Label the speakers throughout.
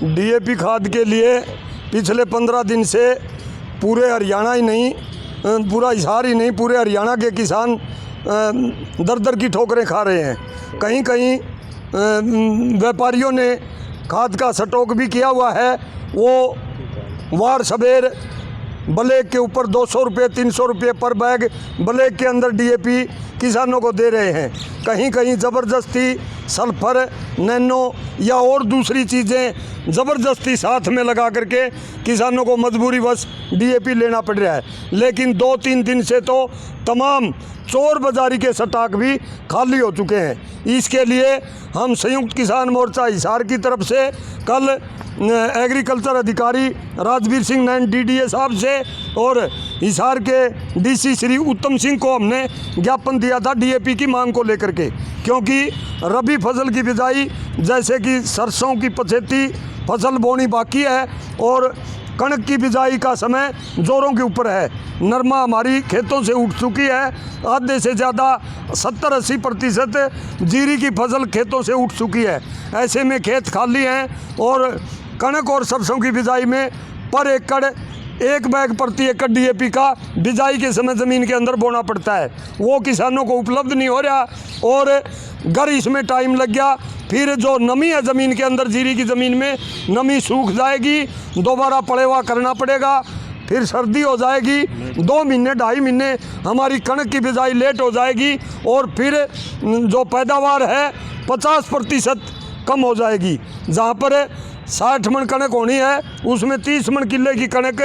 Speaker 1: DAP खाद के लिए पिछले 15 दिन से पूरे हरियाणा ही नहीं, पूरा हिसार ही नहीं, पूरे हरियाणा के किसान दर दर की ठोकरें खा रहे हैं। कहीं कहीं व्यापारियों ने खाद का स्टॉक भी किया हुआ है, वो वार सबेर ब्लैक के ऊपर 200 रुपये 300 रुपये पर बैग ब्लैक के अंदर डीएपी किसानों को दे रहे हैं। कहीं कहीं ज़बरदस्ती सल्फर, नैनो या और दूसरी चीज़ें ज़बरदस्ती साथ में लगा करके किसानों को मजबूरीवश डीएपी लेना पड़ रहा है। लेकिन 2-3 दिन से तो तमाम चोर बाजारी के स्टॉक भी खाली हो चुके हैं। इसके लिए हम संयुक्त किसान मोर्चा हिसार की तरफ से कल एग्रीकल्चर अधिकारी राजवीर सिंह नैन डीडीए साहब से और हिसार के डीसी श्री उत्तम सिंह को हमने ज्ञापन दिया था डीएपी की मांग को लेकर के, क्योंकि रबी फसल की बिजाई जैसे कि सरसों की पछेती फसल बोनी बाकी है और कणक की बिजाई का समय जोरों के ऊपर है। नरमा हमारी खेतों से उठ चुकी है, आधे से ज़्यादा 70-80% जीरी की फसल खेतों से उठ चुकी है। ऐसे में खेत खाली हैं और कणक और सरसों की बिजाई में पर एकड़ 1 बैग प्रति एकड़ डीएपी का बिजाई के समय ज़मीन के अंदर बोना पड़ता है, वो किसानों को उपलब्ध नहीं हो रहा और अगर इसमें टाइम लग गया फिर जो नमी है ज़मीन के अंदर, जीरी की ज़मीन में नमी सूख जाएगी, दोबारा पड़ेवा करना पड़ेगा, फिर सर्दी हो जाएगी, 2 महीने 2.5 महीने हमारी कणक की बिजाई लेट हो जाएगी और फिर जो पैदावार है 50% कम हो जाएगी। जहाँ पर 60 मन कणक होनी है उसमें 30 मन किले की कणक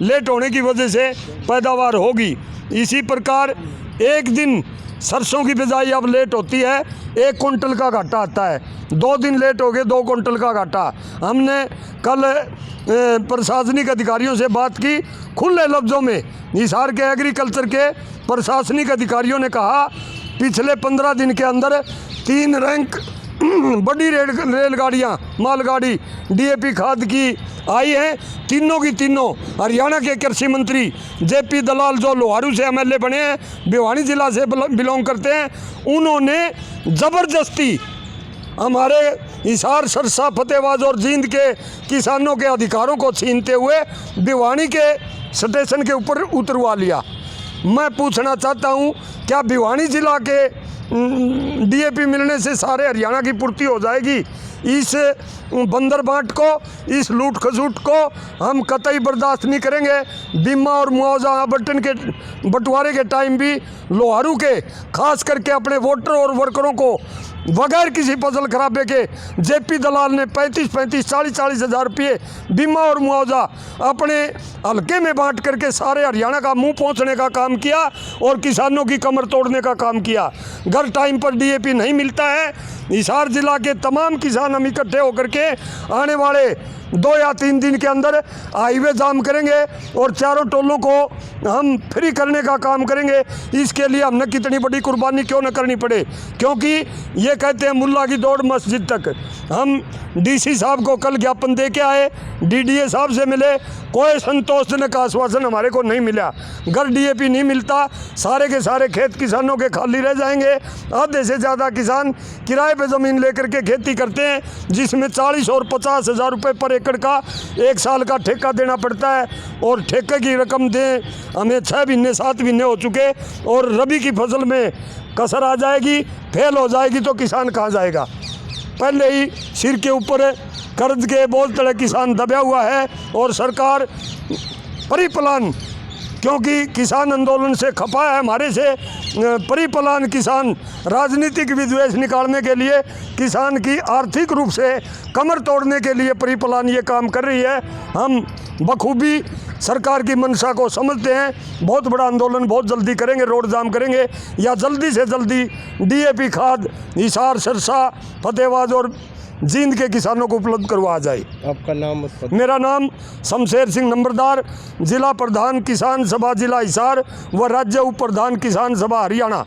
Speaker 1: लेट होने की वजह से पैदावार होगी। इसी प्रकार एक दिन सरसों की बिजाई अब लेट होती है, 1 कुंटल का घाटा आता है, 2 दिन लेट हो गए 2 कुंटल का घाटा। हमने कल प्रशासनिक अधिकारियों से बात की, खुले लफ्ज़ों में हिसार के एग्रीकल्चर के प्रशासनिक अधिकारियों ने कहा पिछले 15 दिन के अंदर 3 रैंक बड़ी रेलगाड़ियाँ मालगाड़ी डीएपी खाद की आई हैं, तीनों की तीनों हरियाणा के कृषि मंत्री जेपी दलाल जो लोहारू से एमएलए बने हैं, भिवानी जिला से बिलोंग करते हैं, उन्होंने ज़बरदस्ती हमारे हिसार, सरसा, फतेहबाद और जींद के किसानों के अधिकारों को छीनते हुए भिवानी के स्टेशन के ऊपर उतरवा लिया। मैं पूछना चाहता हूँ, क्या भिवानी जिला के डीएपी मिलने से सारे हरियाणा की पूर्ति हो जाएगी? इस बंदर बांट को, इस लूट खसूट को हम कतई बर्दाश्त नहीं करेंगे। बीमा और मुआवजा आवंटन के बंटवारे के टाइम भी लोहारू के खास करके अपने वोटर और वर्करों को बगैर किसी फसल खराबे के जेपी दलाल ने 35-35, 40-40 हज़ार रुपये बीमा और मुआवजा अपने हल्के में बांट करके सारे हरियाणा का मुंह पोंछने का काम किया और किसानों की कमर तोड़ने का काम किया। अगर टाइम पर डीएपी नहीं मिलता है, हिसार जिला के तमाम किसान हम इकट्ठे होकर के आने वाले 2 या 3 दिन के अंदर हाईवे जाम करेंगे और चारों टोलों को हम फ्री करने का काम करेंगे। इसके लिए हमने कितनी बड़ी कुर्बानी क्यों न करनी पड़े, क्योंकि ये कहते हैं मुल्ला की दौड़ मस्जिद तक। हम डीसी साहब को कल ज्ञापन दे के आए, डीडीए साहब से मिले, कोई संतोषजनक आश्वासन हमारे को नहीं मिला। अगर डीएपी नहीं मिलता सारे के सारे खेत किसानों के खाली रह जाएंगे। आधे से ज़्यादा किसान किराए पे ज़मीन लेकर के खेती करते हैं, जिसमें 40 और 50 हज़ार रुपये पर एकड़ का 1 साल का ठेका देना पड़ता है और ठेके की रकम दें हमें 6 महीने 7 महीने हो चुके और रबी की फसल में कसर आ जाएगी, फेल हो जाएगी तो किसान कहाँ जाएगा? पहले ही सिर के ऊपर कर्ज के बोझ तले किसान दबा हुआ है और सरकार परिप्लान, क्योंकि किसान आंदोलन से खपा है हमारे से, परिप्लान किसान राजनीतिक विद्वेष निकालने के लिए, किसान की आर्थिक रूप से कमर तोड़ने के लिए परिप्लान ये काम कर रही है। हम बखूबी सरकार की मंशा को समझते हैं। बहुत बड़ा आंदोलन बहुत जल्दी करेंगे, रोड जाम करेंगे या जल्दी से जल्दी डीएपी खाद हिसार, सरसा, फतेहबाद और जींद के किसानों को उपलब्ध करवाया जाए।
Speaker 2: आपका नाम?
Speaker 1: मेरा नाम शमशेर सिंह नंबरदार, जिला प्रधान किसान सभा जिला हिसार व राज्य उप प्रधान किसान सभा हरियाणा।